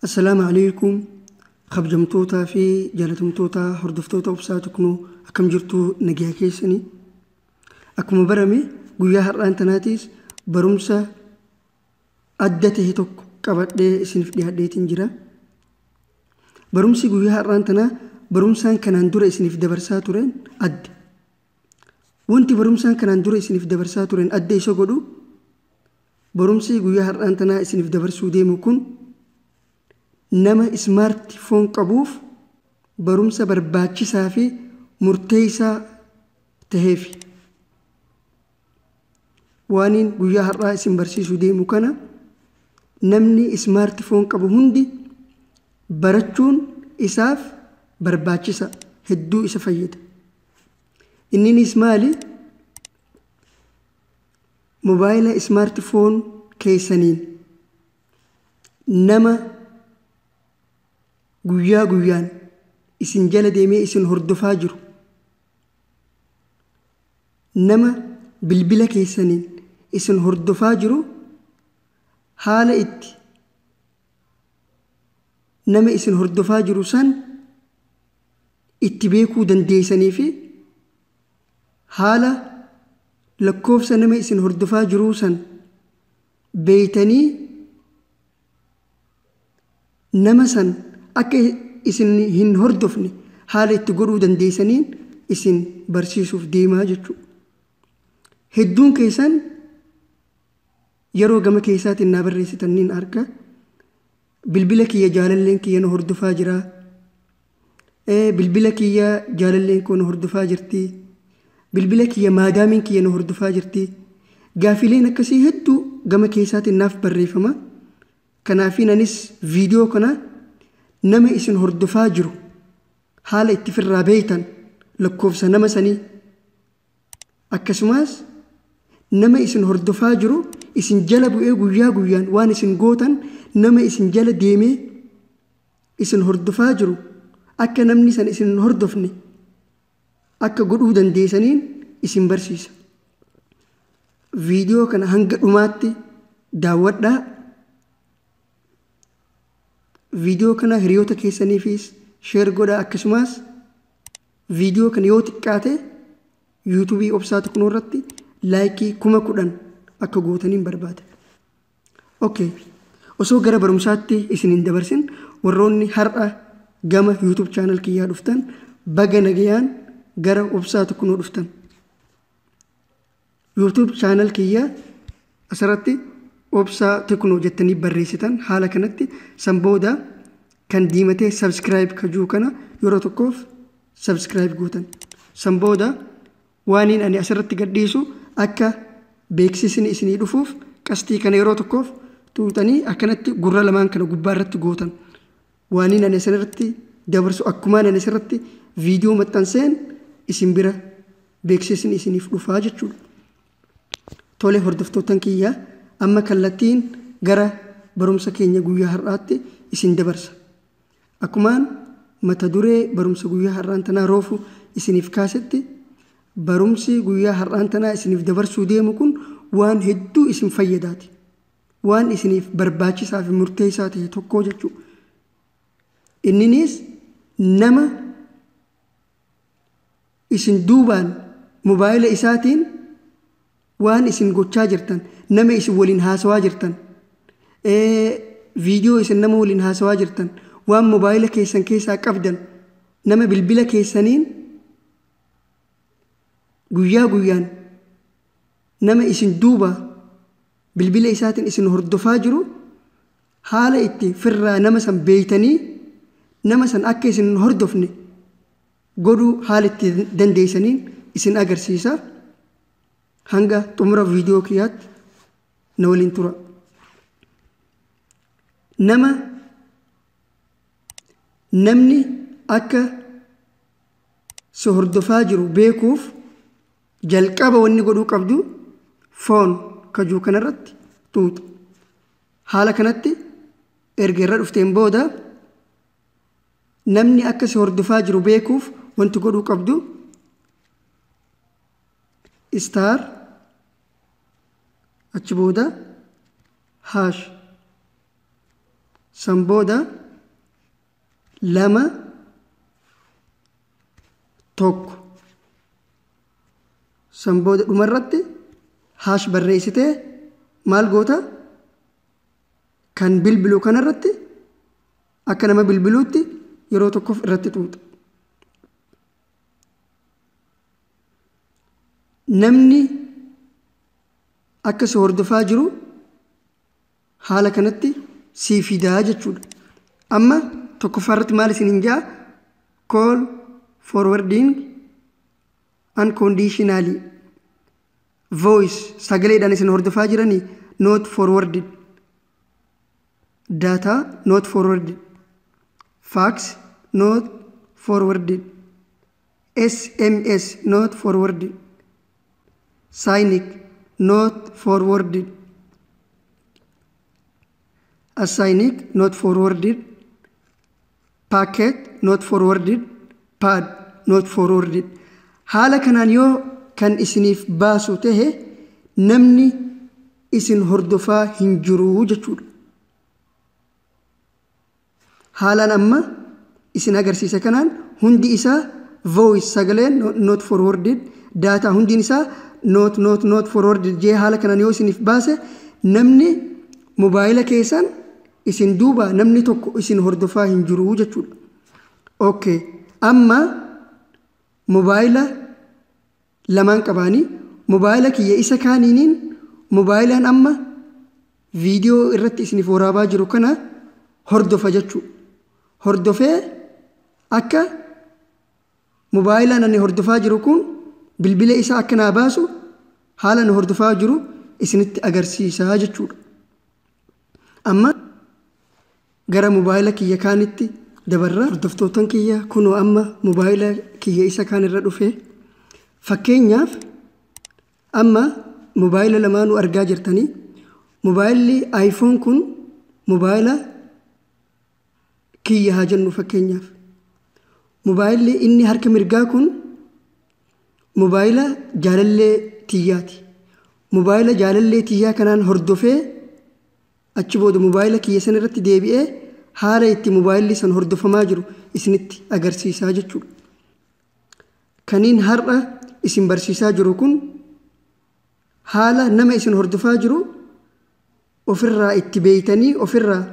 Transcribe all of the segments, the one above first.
السلام عليكم خبجمتوتا في جالتمتوتا هردفتوتا وبساتكنو أكم جرتو نجيا كيسني أكم برمي قويا هران تناتيس برمسا أدته توك قبط دي سنف دي هدي تنجرا برمسي قويا هران تنا برمسان كانان دورا سنف دبرساتورين أد وانتي برمسان كانان دورا سنف دبرساتورين أد يسو قدو برمسي قويا هران تنا سنف دبرسو ديمو كن nama smartphone qabuuf barumsa barbaachisaa fi murteessaa taheef waaniin guyyaa har'aa isin barsiisuu deemu kana namni smartphone qabu hundi barachuun isaaf barbaachisa hedduu isa fayyada. Inninis maali? Mobaayila smartphone keessaniin nama guyyaa guyyaan isin jala deemee isin hordofaa jiru nama bilbila keessaniin isin hordofaa jiru haala itti nama isin hordofaa jiru san itti beekuu dandeessanii fi haala lakkoofsa nama isin hordofaa jiru san beeytanii nama san akka isin hin hordofne haala itti godhuu dandeessaniin isin barsiisuuf deemaa jechuudha. Hedduun keessan yeroo gama keessaatiin naa barreessitan niin arga. Bilbila kiyya jaalalleen kiyya na hordofaa jira. Bilbila kiyya jaalalleen koo na hordofaa jirti. Bilbila kiyya maadaamiin kiyya na hordofaa jirti. Gaafileen akkasii hedduu gama keessaatiin naaf barreeffama. Kanaafiin anis viidiyoo kana nama isin hordofaa jiru haala itti firraa beeytan lakkoofsa nama sanii akkasumas nama isin hordofaa jiru isin jala bu'ee guyyaa guyyaan waan isin gootan nama isin jala deemee isin hordofaa jiru akka namni san isin hordofne akka godhuu dandeessaniin isin barsiisa. Viidiyoo kana hanga dhumaatti daawwadhaa. Viidiyoo kana hiriyoota keessaniifis sheer godhaa akkasumas viidiyoo kana yoo xiqqaate yuutuubii obsaatu kunoo irratti laayikii 10,000 akka gootaniin barbaada. Okay. Osoo gara barumsaatti isin hin dabarsin warroonni har'a gama yuutuub chaanal kiyyaa dhuftan baga nagayaan gara obsaatu kunoo dhuftan. Yuutuub chaanal kiyyaa asirratti obsaa teknoo jettanii barreessitan haala kanatti san booda kan diimatee subscribe kajuu kana yeroo tokkoof subscribe gootan. San booda waaniin ani asirratti gadhiisu akka beeksisni isinii dhufuuf qastii kana yeroo tokkoof tuutanii akkanatti gurra lamaan kana gubbaa irratti gootan. Waaniin ani asirratti dabarsu akkumaan ani asirratti viidiyoo maxxanseen isin bira beeksisni isiniif dhufaa jechuudha. Tole hordoftootan kiyyaa amma kallattiin gara barumsa keenya guyyaa har'aatti isin dabarsa. Akkumaan mata duree barumsa guyyaa har'aan tanaa roofu isiniif kaasetti barumsi guyyaa har'aan tanaa isiniif dabarsuu deemu kun waan hedduu isin fayyadaati. Waan isiniif barbaachisaa fi murteessaa ta'e tokko jechuudha. Inninis nama isin duubaan mobaayila isaatiin waan isin gochaa jirtan nama isin waliin haasawaa jirtan viidiyoo isin nama waliin haasawaa jirtan waan mobaayila keessan keessaa qabdan nama bilbila keessaniin guyyaa guyyaan nama isin duuba bilbila isaatiin isin hordofaa jiru haala itti firraa nama san beeytanii nama san akka isin hordofne godhuu haala itti dandeessaniin isin agarsiisa. Hanga xumura viidiyoo kiyyaatti na waliin tura. Namni akka si hordofaa jiru beekuuf jalqaba wanni godhuu qabdu foon kajuu kanarratti tuuta. Haala kanatti erga irra dhufteen booda namni akka si hordofaa jiru beekuuf wanti godhuu qabdu star achi booda hash Sambooda lama tokko. Sambooda dhumarratti haash barreessitee maal goota? Kan bilbilu kanarratti akka nama bilbiluutti yeroo tokkoof irratti tuuta. Namni akka si hordofaa jiru haala kanatti sii fidaa jechuudha. Amma tokkoffaa irratti maal isin hin jaa? Call forwarding unconditionally. Voice sagaleedhaan isin hordofaa jiranii not forwarded. Data not forwarded. Fax not forwarded. SMS not forwarded. Signing not forwarded. Assigning not forwarded. Packet not forwarded. Pad not forwarded. Haala kanaan yoo kan isiniif baasu tahe namni isin hordofaa hin jiru jechuudha. Haalaan amma isin agarsiisa kanaan hundi isaa voice sagaleen not forwarded, data hundiin isaa not forwarded jee haala kanaan yoo isiniif baase namni mobaayila keessan isin duuba namni tokko isin hordofaa hin jiru jechuudha. Okay, amma mobaayila lamaan qabaanii mobaayila kiyya isa kaaniiniin moobaayilaan amma viidiyoo irratti isiniif waraabaa jiru kana hordofa jechuudha. Hordofee akka moobaayilaan ani hordofaa jiru kun bilbila isaa akka naa baasu haala ani hordofaa jiru isinitti agarsiisaa jechuudha. Amma gara mobaayila kiyya kaanitti dabarra. Hordoftootan kiyya kunoo amma mobaayila kiyya isa kaan irra dhufee fakkeenyaaf amma mobaayila lamaanuu argaa jirtanii. Mobaayilli iPhone kun mobaayila kiyya haa jennu fakkeenyaaf. Mobaayilli inni harka mirgaa kun mobaayila jaalallee tiyyaati. Mobaayila jaalallee tiyyaa kanaan hordofee achi booda mobaayila kiyya san irratti deebi'ee haala itti mobaayilli san hordofamaa jiru isinitti agarsiisaa jechuudha. Kaniin har'a isin barsiisaa jiru kun haala nama isin hordofaa jiru ofirraa itti beeytanii ofirraa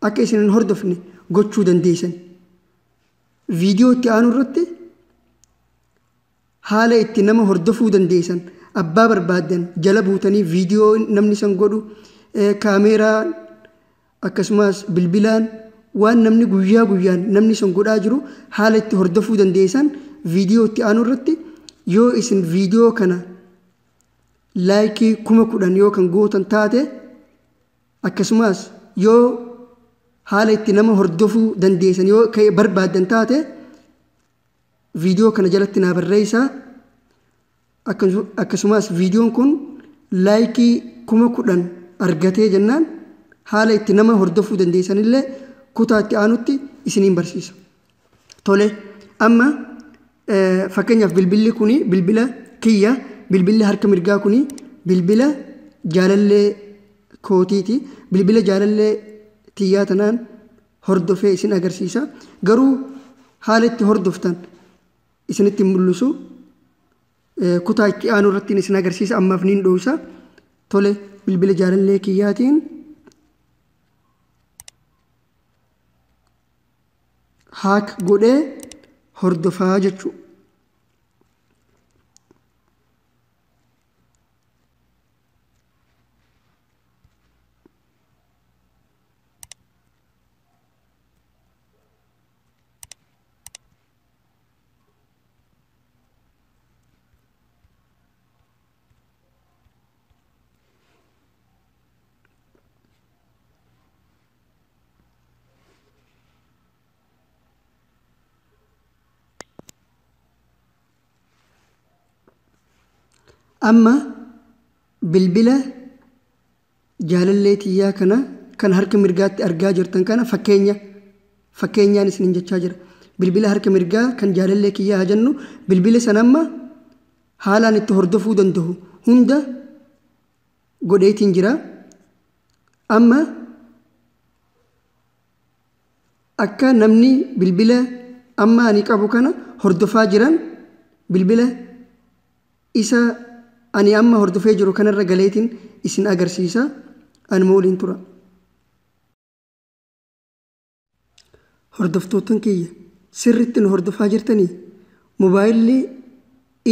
akka isin hin hordofne gochuu dandeessan. Viidiyoo itti aanu irratti haala itti nama hordofuu dandeessan abbaa barbaadan jala buutanii viidiyoo namni san godhu kaameeraa akkasumas bilbilaan waan namni guyyaa guyyaan namni san godhaa jiru haala itti hordofuu dandeessan viidiyoo itti aanu irratti yoo isin viidiyoo kana laayikii 10,000 yoo kan gootan taate akkasumas yoo haala itti nama hordofuu dandeessan yoo barbaadan taate viidiyoo kana jalatti naa barreessaa. Akkasumas viidiyoon kun laayikii 10,000 argatee jennaan haala itti nama hordofuu dandeessan illee kutaa itti aanutti isiniin barsiisa. Tole amma fakkeenyaaf bilbilli kuni bilbila kiyya, bilbilli harka mirgaa kuni bilbila jaalallee kootiiti. Bilbila jaalallee tiyyaa tanaan hordofee isin agarsiisa. Garuu haala itti hordoftan isinitti mul'isu kutaa itti aanu irratti isin agarsiisa. Ammaaf niin dhoowsa. Tole bilbila jaalallee kiyyaatiin haak godhee hordofaa jechuudha. Amma bilbila jaalallee tiyyaa kana kan harka mirgaatti argaa jirtan kana fakkeenyaan isin jechaa jira. Bilbila harka mirgaa kan jaalallee kiyyaa haa jennu bilbila san amma haalaan itti hordofuu danda'u hunda godheetiin jira. Amma akka namni bilbila amma ani qabu kana hordofaa jiran bilbila isa ani amma hordofee jiru kanarra galeetiin isin agarsiisa. Anuma waliin tura. Hordoftootan kiyya sirriitti nu hordofaa jirtanii mobaayilli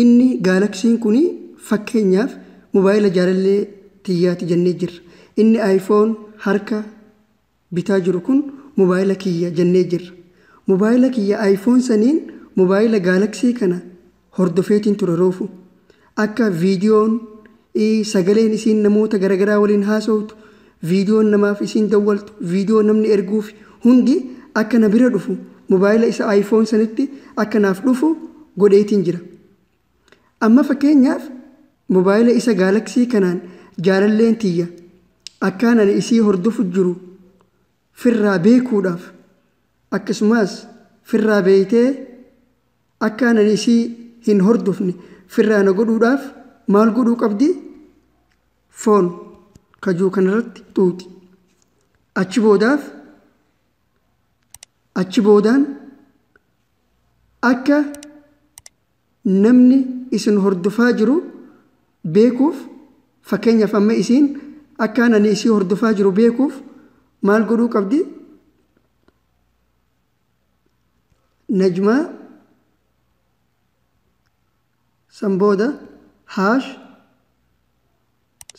inni gaalaksiin kuni fakkeenyaaf mobaayila jaalallee tiyyaati jennee jirra. Inni iPhone harka bitaa jiru kun mobaayila kiyya jennee jirra. Mobaayila kiyya iPhone saniin mobaayila gaalaksii kana hordofeetiin ture roofu akka viidiyoon sagaleen isiin namoota garagaraa waliin haasawtu, viidiyoon namaaf isiin dawwaltu, viidiyoo namni erguuf hundi akka na bira dhufu mobaayila isa iPhone sanitti akka naaf dhufu godheetiin jira. Amma fakkeenyaaf mobaayila isa gaalaksii kanaan jaalalleen tiyya akkaan ani isii hordofu jiru firraa beekuudhaaf akkasumas firraa beeytee akkaan ani isii hin hordofne firraa na godhuudhaaf maal godhuu qabdi? Foon kajuu kanarratti xuuxi. Achi boodaan akka namni isin hordofaa jiru beekuuf fakkeenyaaf amma isiin akkaan ani isii hordofaa jiru beekuuf maal godhuu qabdi? Najmaa sanbooda haash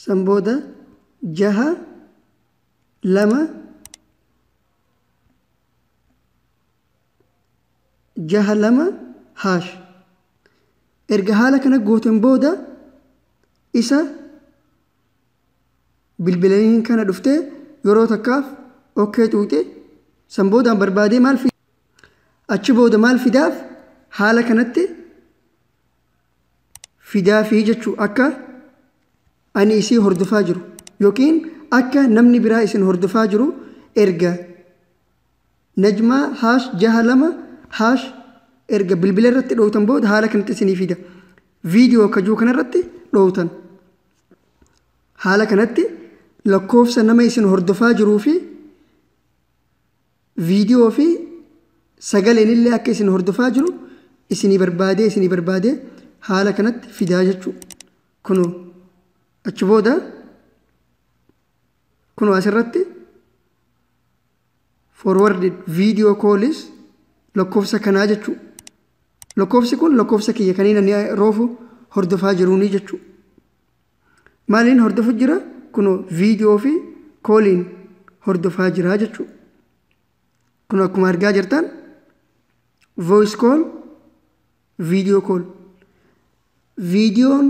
sanbooda 6 haash. Erga haala kana gooten booda isa bilbilaniin kana dhuftee yeroo takkaaf okkee xuuxe sanboodaan barbaadee maal fida? Achi booda maal fidaaf? Haala kanatti fidaa fi jechuu akka ani isii hordofaa jiru yookiin akka namni biraa isin hordofaa jiru erga najmaa haash 6 haash erga bilbila irratti dhootan booda haala kanatti isinii fida. Viidiyoo kajuu kanarratti dhootan. Haala kanatti lakkoofsa nama isin hordofaa jiruu fi viidiyoo fi sagaleen illee akka isin hordofaa jiru isinii barbaadee haala kanatti fidaa jechuudha. Kunoo achi booda kunoo asirratti forwarded video calls lakkoofsa kanaa jechuudha. Lakkoofsi kun lakkoofsa kiyya kaniin ani roofu hordofaa jiruunii jechuudha. Maaliin hordofu jira? Kunoo viidiyoo fi kooliin hordofaa jira jechuudha. Kun akkuma argaa jirtan voice call, video call. Viidiyoon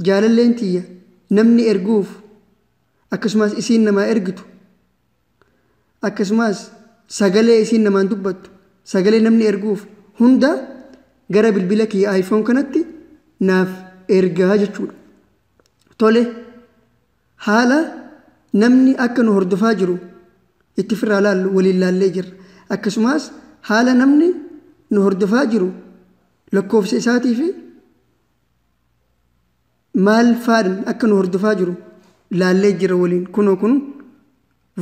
jaalalleen tiyya namni erguuf akkasumas isiin namaa ergitu akkasumas sagalee isiin namaan dubbattu sagalee namni erguuf hunda gara bilbila kiyya iPhone kanatti naaf ergaa jechuudha. Tole haala namni akka nu hordofaa jiru itti firraa laallu waliin laallee jirra. Akkasumas haala namni nu hordofaa jiru lakkoofsa isaatii fi maal faadhan akka nu hordofaa jiru laallee jira waliin. Kunoo kun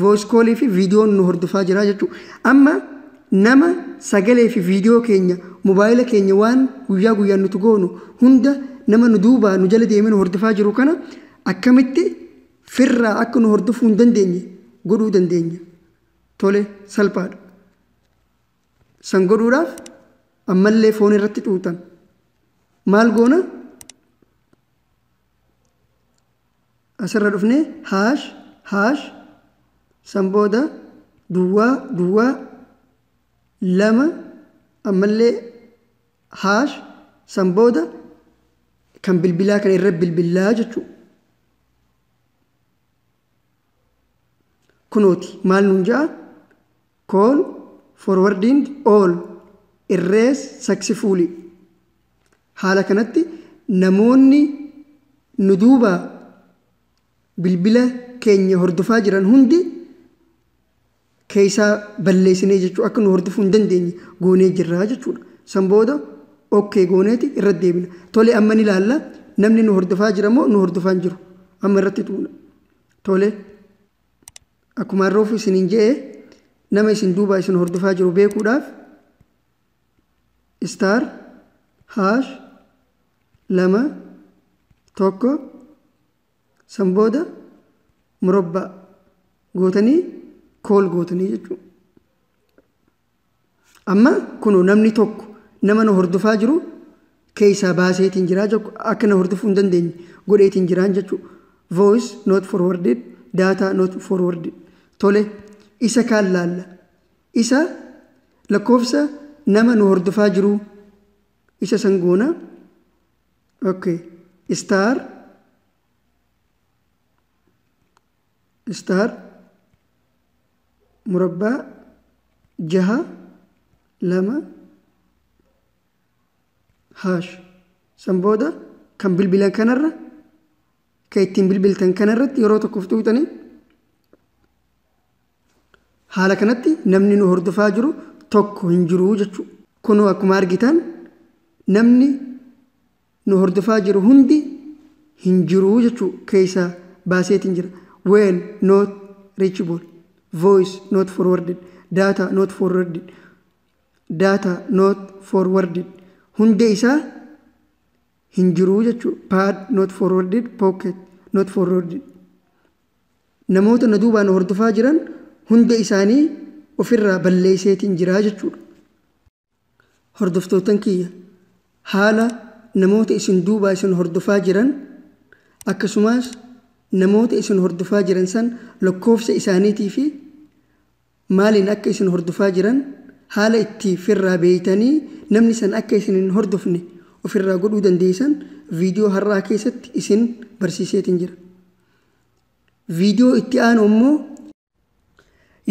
voice call fi viidiyoon nu hordofaa jira jechuudha. Amma nama sagalee fi viidiyoo keenya mobaayila keenya waan guyyaa guyyaan nuti goonu hunda nama nu duubaa nu jala deemee nu hordofaa jiru kana akkamitti firraa akka nu hordofuu hin dandeenye godhuu dandeenya? Tole salphaadha. San godhuudhaaf ammallee foon irratti xuuxan. Maal goona? Asirra dhufnee haash haash san booda duwwaa 2 ammallee haash san booda kan bilbilaa kan irra bilbilaa jechuudha. Kunooti maal nuun ja'a? Call forwarding all erase successfully. Haala kanatti namoonni nu duubaa bilbila keenya hordofaa jiran hundi keessaa balleessinee jechuudha. Akka nu hordofuu hin dandeenye goonee jirraa jechuudha. San booda okkee gooneeti irra deebina. Tole amma ni ilaalla namni nu hordofaa jira moo nu hordofaa hin jiru? Amma irratti tuuna. Tole akkuma roofu isiniin jedhee nama isin duuba isin hordofaa jiru beekuudhaaf star hash lama tokko san booda murabbaa gootanii kool gootanii jechuudha. Amma kunoo namni tokko nama na hordofaa jiru keessaa baaseetiin jiraa jechuudha. Akka na hordofuu hin dandeenye godheetiin jiraan jechuudha. Voice not forwarded, data not forwarded. Tole isa kaan laalla. Isa lakkoofsa nama nu hordofaa jiru isa san goona. Okay. Star murabbaa jaha lama hash san booda kan bilbilan kanarra kan ittiin bilbiltan kanarratti yeroo tokkoof tuutanii haala kanatti namni nu hordofaa jiru tokko hin jiru jechuudha. Kunoo akkuma argitan namni nu hordofaa jiru hundi hin jiru jechuudha. Keessaa baaseetiin jira. When not reachable, voice not forwarded, data not forwarded, data not forwarded. Hundee isaa hin jiru jechuudha. Pad not forwarded, pocket not forwarded. Namoota na duubaan hordofaa jiran hunda isaanii ofirraa balleesseetiin jiraa jechuudha. Hordoftootan kiyya haala namoota isin duubaa isin hordofaa jiran akkasumas namoota isin hordofaa jiran san lakkoofsa isaaniitii fi maaliin akka isin hordofaa jiran haala itti firraa beeytanii namni san akka isin hin hordofne ofirraa godhuu dandeessan viidiyoo har'aa keessatti isin barsiiseetiin jira. Viidiyoo itti aanu immoo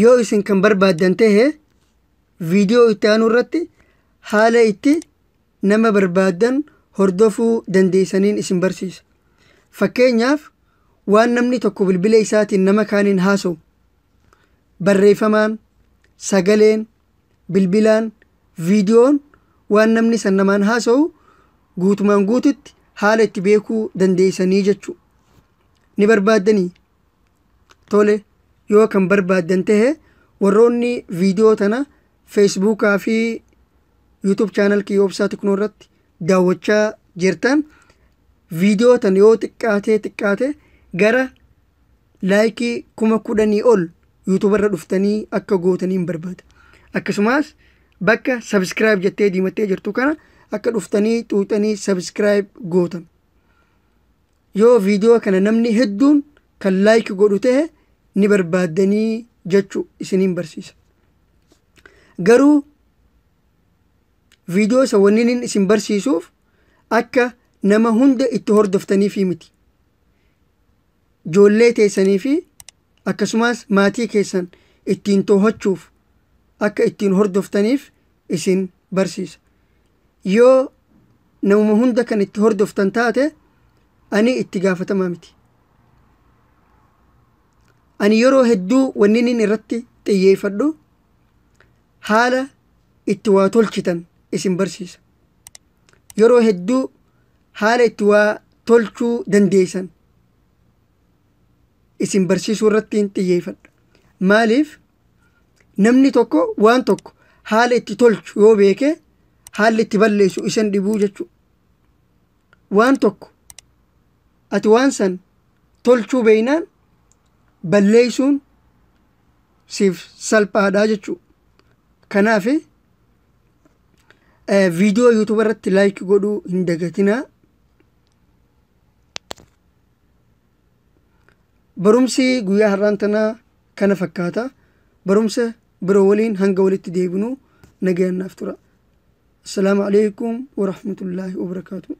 yoo isin kan barbaaddan ta'e viidiyoo itti aanu irratti haala itti nama barbaaddan hordofuu dandeessaniin isin barsiisa. Fakkeenyaaf waan namni tokko bilbila isaatiin nama kaaniin haasa'u barreeffamaan, sagaleen, bilbilaan, viidiyoon waan namni san namaan haasa'u guutumaan guututti haala itti beekuu dandeessanii jechuudha. Ni barbaaddanii? Tole yoo kan barbaaddan ta'e warroonni viidiyoo tana feesbuukaa fi yuutuub chaanal kiyyoobsaa tiknoo irratti daawwachaa jirtan viidiyoo tana yoo xiqqaate gara laayikii 10,000 ol yuutuub irra dhuftanii akka gootaniin barbaada. Akkasumas bakka sabskiraayib jettee diimattee jirtu kana akka dhuftanii xuuxanii sabskiraayib gootan. Yoo viidiyoo kana namni hedduun kan laayikii godhu ta'e ni barbaaddanii jechuu isiniin barsiisa. Garuu viidiyoo isa wanniin isin barsiisuuf akka nama hunda itti hordoftaniif miti. Ijoollee teessanii fi akkasumas maatii keessan ittiin to'achuuf akka ittiin hordoftaniif isin barsiisa. Yoo nama hunda kan itti hordoftan taate ani itti gaafatamaa miti. Ani yeroo hedduu wanniin irratti xiyyeeffadhu haala itti waa tolchitan isin barsiisa. Yeroo hedduu haala itti waa tolchuu dandeessan isin barsiisuu irratti xiyyeeffadha. Maaliif namni tokko waan tokko haala itti tolchu yoo beeke haalli itti balleessu isan dhibuu jechuudha. Waan tokko ati waan san tolchuu beeynaan balleessuun siif salphaadhaa jechuudha. Kanaaf viidiyoo yuutuub irratti laayikii godhuu hin dagatinaa. Barumsi guyyaa har'aan tanaa kana fakkaata. Barumsa biroo waliin hanga walitti deebinu nagayannaaf tura. Assalaamu alaykum wa rahmatullaahi wa barakaatuh.